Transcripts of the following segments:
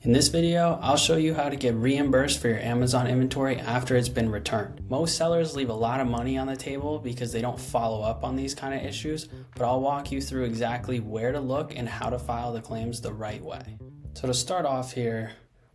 In this video, I'll show you how to get reimbursed for your Amazon inventory after it's been returned. Most sellers leave a lot of money on the table because they don't follow up on these kind of issues, but I'll walk you through exactly where to look and how to file the claims the right way. So to start off here,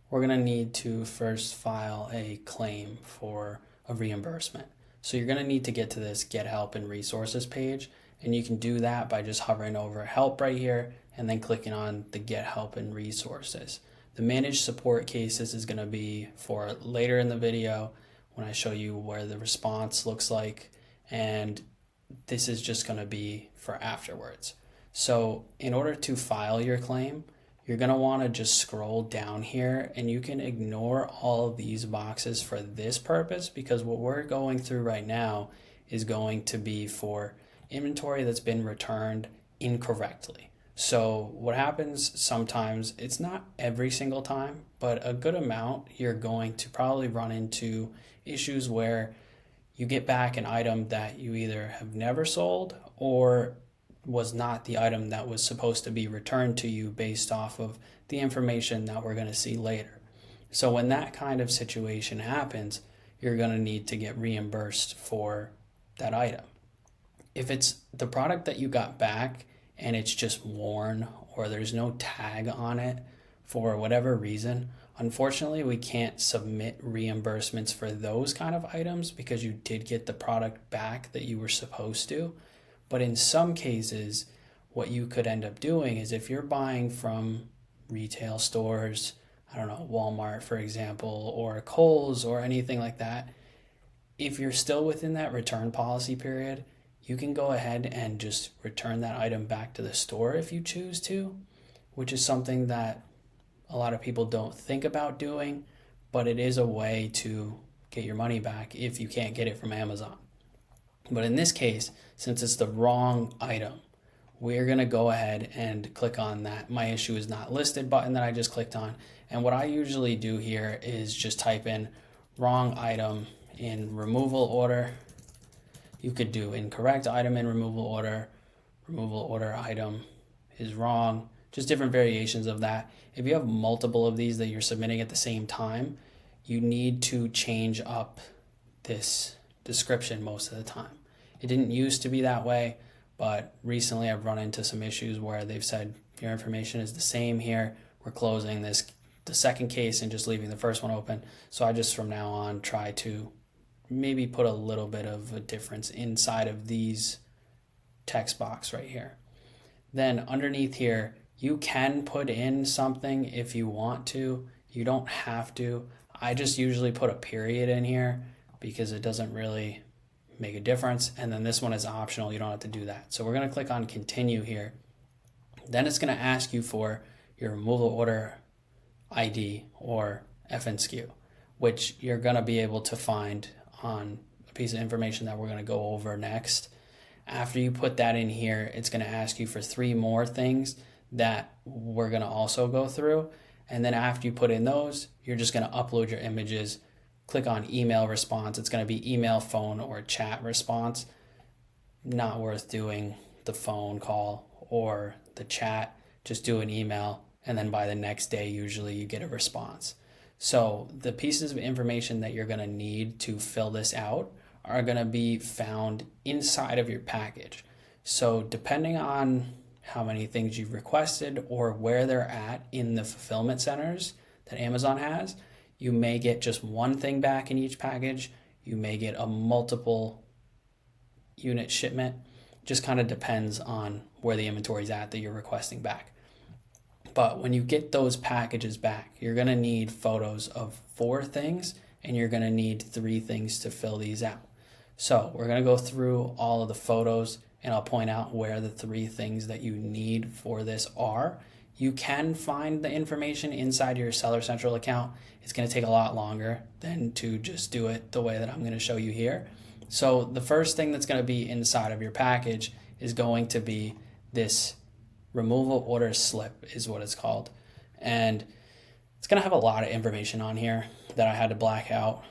we're going to need to first file a claim for a reimbursement. So you're going to need to get to this Get Help and Resources page, and you can do that by just hovering over Help right here and then clicking on the Get Help and Resources. The managed support cases is going to be for later in the video when I show you where the response looks like, and this is just going to be for afterwards. So in order to file your claim, you're going to want to just scroll down here, and you can ignore all of these boxes for this purpose because what we're going through right now is going to be for inventory that's been returned incorrectly. So what happens sometimes, it's not every single time, but a good amount, you're going to probably run into issues where you get back an item that you either have never sold or was not the item that was supposed to be returned to you based off of the information that we're going to see later. So when that kind of situation happens, you're going to need to get reimbursed for that item. If it's the product that you got back and it's just worn or there's no tag on it for whatever reason, unfortunately we can't submit reimbursements for those kind of items because you did get the product back that you were supposed to. But in some cases, what you could end up doing is if you're buying from retail stores, I don't know, Walmart, for example, or Kohl's or anything like that, if you're still within that return policy period, you can go ahead and just return that item back to the store if you choose to, which is something that a lot of people don't think about doing, but it is a way to get your money back if you can't get it from Amazon. But in this case, since it's the wrong item, we're going to go ahead and click on that My Issue Is Not Listed button that I just clicked on. And what I usually do here is just type in wrong item in removal order. You could do incorrect item in removal order item is wrong, just different variations of that. If you have multiple of these that you're submitting at the same time, you need to change up this description most of the time. It didn't used to be that way, but recently I've run into some issues where they've said your information is the same here. We're closing the second case and just leaving the first one open. So I just from now on try to maybe put a little bit of a difference inside of these text box right here. Then underneath here, you can put in something if you want to. You don't have to. I just usually put a period in here because it doesn't really make a difference. And then this one is optional. You don't have to do that. So we're going to click on continue here. Then it's going to ask you for your removal order ID or FNSKU, which you're going to be able to find on a piece of information that we're going to go over next. After you put that in here, it's going to ask you for 3 more things that we're going to also go through. And then after you put in those, you're just going to upload your images. Click on email response. It's going to be email, phone, or chat response. Not worth doing the phone call or the chat. Just do an email, and then by the next day, usually you get a response. So the pieces of information that you're going to need to fill this out are going to be found inside of your package. So depending on how many things you've requested or where they're at in the fulfillment centers that Amazon has, you may get just one thing back in each package. You may get a multiple unit shipment. Just kind of depends on where the inventory is at that you're requesting back. But when you get those packages back, you're going to need photos of 4 things, and you're going to need 3 things to fill these out. So we're going to go through all of the photos, and I'll point out where the 3 things that you need for this are. You can find the information inside your Seller Central account. It's going to take a lot longer than to just do it the way that I'm going to show you here. So the first thing that's going to be inside of your package is going to be this removal order slip is what it's called. And it's going to have a lot of information on here that I had to black out.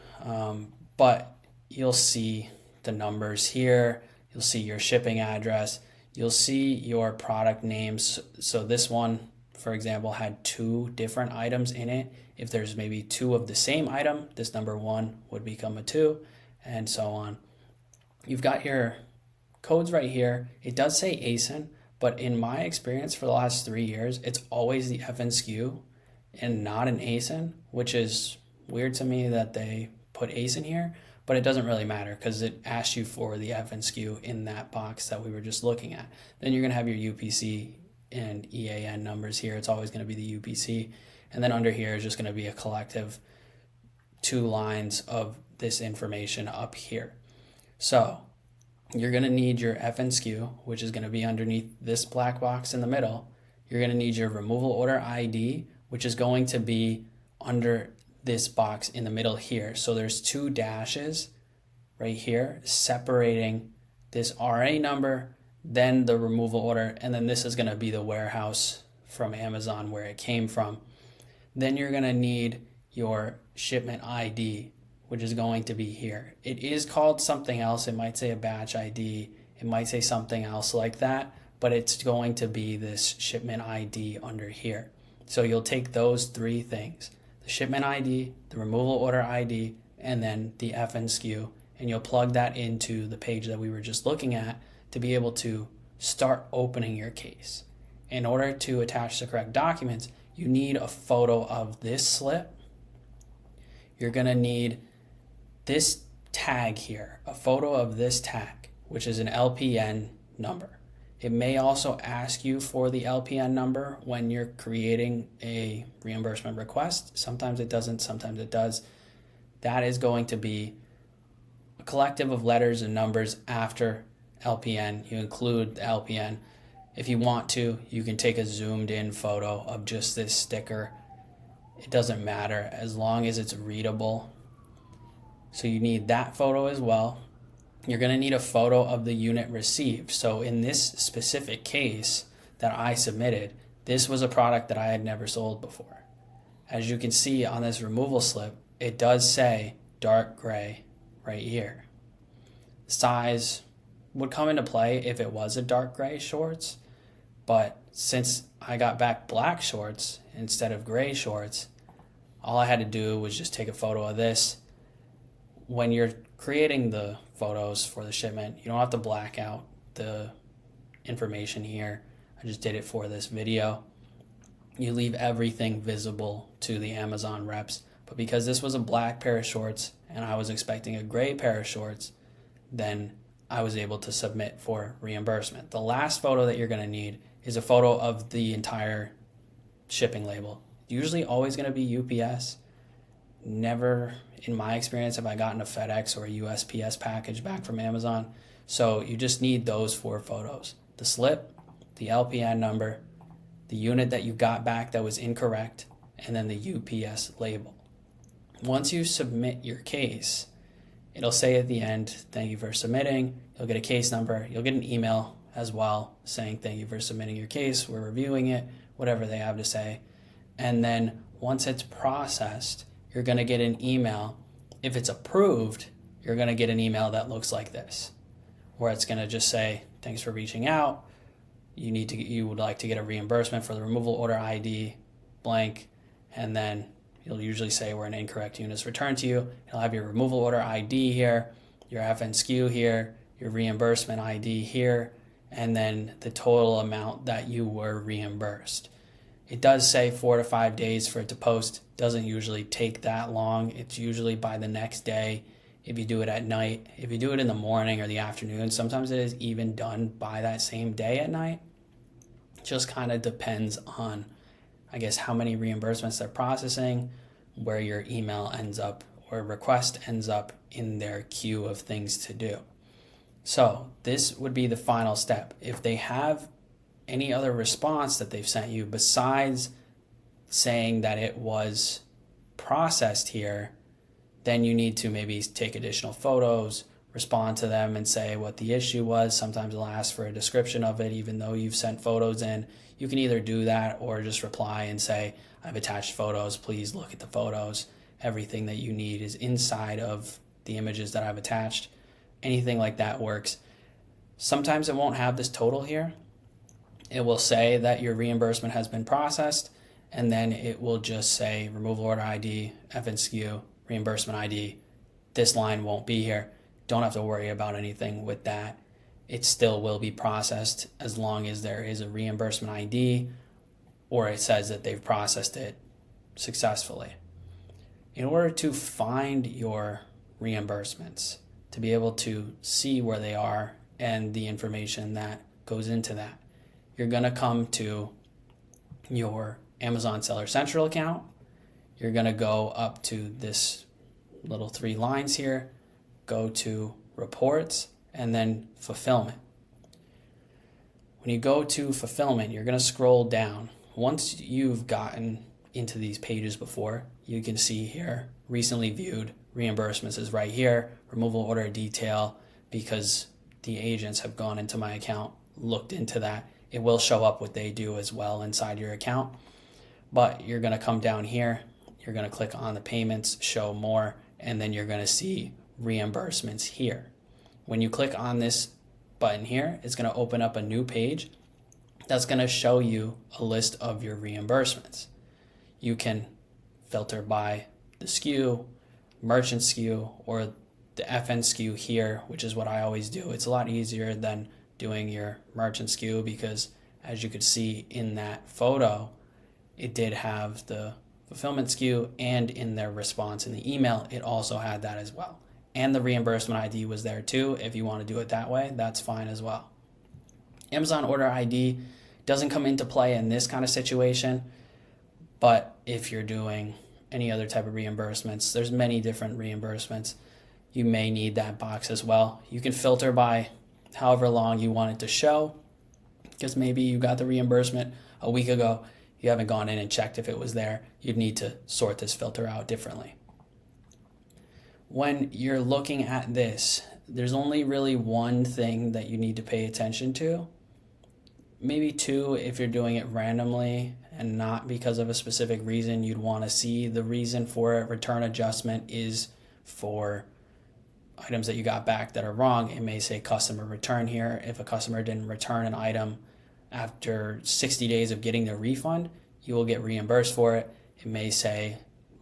But you'll see the numbers here. You'll see your shipping address. You'll see your product names. So this one for example, had 2 different items in it, if there's maybe 2 of the same item, this number 1 would become a 2, and so on. You've got your codes right here. It does say ASIN, but in my experience for the last 3 years, it's always the FNSKU and not an ASIN, which is weird to me that they put ASIN here, but it doesn't really matter because it asks you for the FNSKU in that box that we were just looking at. Then you're going to have your UPC and EAN numbers here. It's always going to be the UPC. And then under here is just going to be a collective 2 lines of this information up here. So you're going to need your FNSKU, which is going to be underneath this black box in the middle. You're going to need your removal order ID, which is going to be under this box in the middle here. So there's 2 dashes right here separating this RA number, then the removal order, and then this is going to be the warehouse from Amazon where it came from. Then you're going to need your shipment ID, which is going to be here. It is called something else. It might say a batch ID. It might say something else like that, but it's going to be this shipment ID under here. So you'll take those 3 things, the shipment ID, the removal order ID, and then the FNSKU, and you'll plug that into the page that we were just looking at to be able to start opening your case. In order to attach the correct documents, you need a photo of this slip. You're going to need this tag here, a photo of this tag, which is an LPN number. It may also ask you for the LPN number when you're creating a reimbursement request. Sometimes it doesn't, sometimes it does. That is going to be a collective of letters and numbers after LPN. You include the LPN. If you want to, you can take a zoomed in photo of just this sticker. It doesn't matter as long as it's readable. So you need that photo as well. You're going to need a photo of the unit received. So in this specific case that I submitted, this was a product that I had never sold before. As you can see on this removal slip, it does say dark gray right here. Size would come into play if it was a dark gray shorts, but since I got back black shorts instead of gray shorts, all I had to do was just take a photo of this. When you're creating the photos for the shipment, you don't have to black out the information here. I just did it for this video. You leave everything visible to the Amazon reps, but because this was a black pair of shorts and I was expecting a gray pair of shorts, then I was able to submit for reimbursement. The last photo that you're going to need is a photo of the entire shipping label. Usually always going to be UPS. Never, in my experience, have I gotten a FedEx or a USPS package back from Amazon. So you just need those 4 photos. The slip, the LPN number, the unit that you got back that was incorrect, and then the UPS label. Once you submit your case, it'll say at the end, thank you for submitting. You'll get a case number. You'll get an email as well saying thank you for submitting your case. We're reviewing it, whatever they have to say. And then once it's processed, you're going to get an email. If it's approved, you're going to get an email that looks like this, where it's going to just say, thanks for reaching out. You would like to get a reimbursement for the removal order ID blank. And then you'll usually say where an incorrect unit is returned to you. You'll have your removal order ID here, your FNSKU here, your reimbursement ID here, and then the total amount that you were reimbursed. It does say 4 to 5 days for it to post. Doesn't usually take that long. It's usually by the next day if you do it at night. If you do it in the morning or the afternoon, sometimes it is even done by that same day at night. Just kind of depends on, I guess, how many reimbursements they're processing, where your email ends up or request ends up in their queue of things to do. So this would be the final step. If they have any other response that they've sent you besides saying that it was processed here, then you need to maybe take additional photos, respond to them and say what the issue was. Sometimes they'll ask for a description of it, even though you've sent photos in. You can either do that or just reply and say, I've attached photos, please look at the photos. Everything that you need is inside of the images that I've attached. Anything like that works. Sometimes it won't have this total here. it will say that your reimbursement has been processed, and then it will just say removal order ID, FNSKU, reimbursement ID. This line won't be here. Don't have to worry about anything with that. It still will be processed as long as there is a reimbursement ID or it says that they've processed it successfully. In order to find your reimbursements, to be able to see where they are and the information that goes into that, you're going to come to your Amazon Seller Central account. You're going to go up to this little 3 lines here, go to reports, and then fulfillment. When you go to fulfillment, you're going to scroll down. Once you've gotten into these pages before, you can see here, recently viewed reimbursements is right here, removal order detail, because the agents have gone into my account, looked into that. It will show up what they do as well inside your account. But you're going to come down here, you're going to click on the payments, show more, and then you're going to see reimbursements here. When you click on this button here, it's going to open up a new page that's going to show you a list of your reimbursements. You can filter by the SKU, merchant SKU, or the FN SKU here, which is what I always do. It's a lot easier than doing your merchant SKU because, as you could see in that photo, it did have the fulfillment SKU, and in their response in the email, it also had that as well. And the reimbursement ID was there too. If you want to do it that way, that's fine as well. Amazon Order ID doesn't come into play in this kind of situation, but if you're doing any other type of reimbursements, there's many different reimbursements, you may need that box as well. You can filter by however long you want it to show, because maybe you got the reimbursement a week ago, you haven't gone in and checked if it was there. You'd need to sort this filter out differently. When you're looking at this, there's only really one thing that you need to pay attention to. Maybe 2 if you're doing it randomly and not because of a specific reason you'd want to see. The reason for it, return adjustment, is for items that you got back that are wrong. It may say customer return here. If a customer didn't return an item after 60 days of getting their refund, you will get reimbursed for it. It may say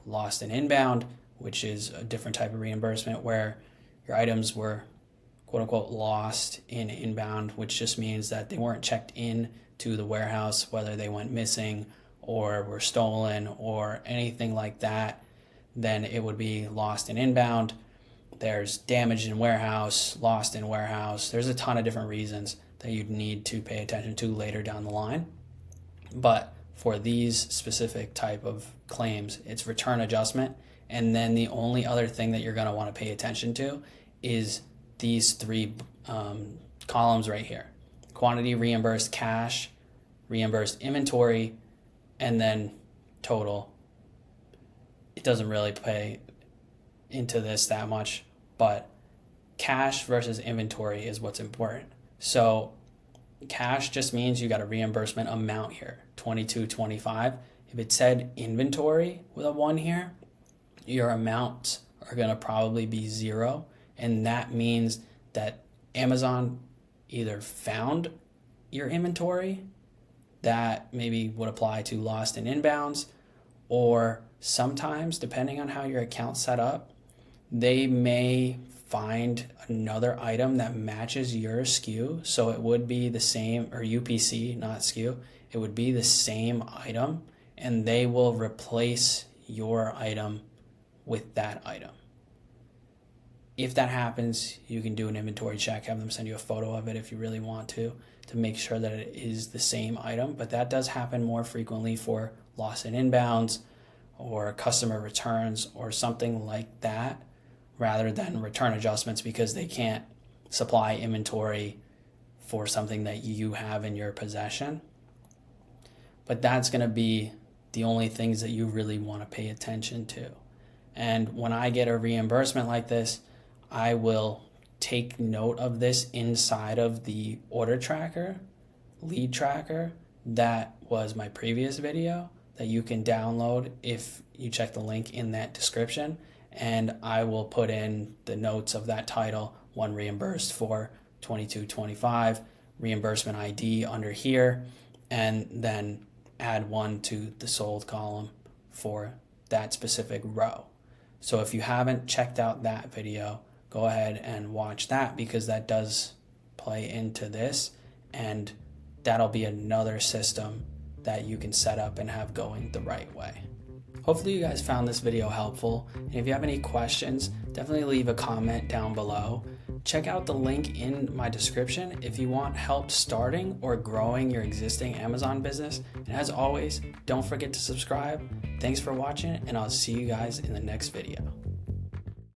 lost in inbound, which is a different type of reimbursement where your items were quote unquote lost in inbound, which just means that they weren't checked in to the warehouse, whether they went missing or were stolen or anything like that. Then it would be lost in inbound. There's damaged in warehouse, lost in warehouse. There's a ton of different reasons that you'd need to pay attention to later down the line. But for these specific type of claims, it's return adjustment. And then the only other thing that you're going to want to pay attention to is these 3 columns right here. Quantity reimbursed cash, reimbursed inventory, and then total. It doesn't really pay into this that much, but cash versus inventory is what's important. So cash just means you got a reimbursement amount here, $22.25. If it said inventory with a 1 here, your amounts are going to probably be 0, and that means that Amazon either found your inventory that maybe would apply to lost in inbounds, or sometimes, depending on how your account's set up, they may find another item that matches your SKU. So it would be the same, or UPC, not SKU. It would be the same item, and they will replace your item with that item. If that happens, you can do an inventory check, have them send you a photo of it if you really want to make sure that it is the same item. But that does happen more frequently for loss in inbounds or customer returns or something like that, rather than return adjustments, because they can't supply inventory for something that you have in your possession. But that's going to be the only things that you really want to pay attention to. And when I get a reimbursement like this, I will take note of this inside of the order tracker, lead tracker. That was my previous video that you can download if you check the link in that description. And I will put in the notes of that title, 1 reimbursed for $22.25, reimbursement ID under here, and then add one to the sold column for that specific row. So if you haven't checked out that video, go ahead and watch that, because that does play into this, and that'll be another system that you can set up and have going the right way. Hopefully you guys found this video helpful, and if you have any questions, definitely leave a comment down below. Check out the link in my description if you want help starting or growing your existing Amazon business. And as always, don't forget to subscribe. Thanks for watching, and I'll see you guys in the next video.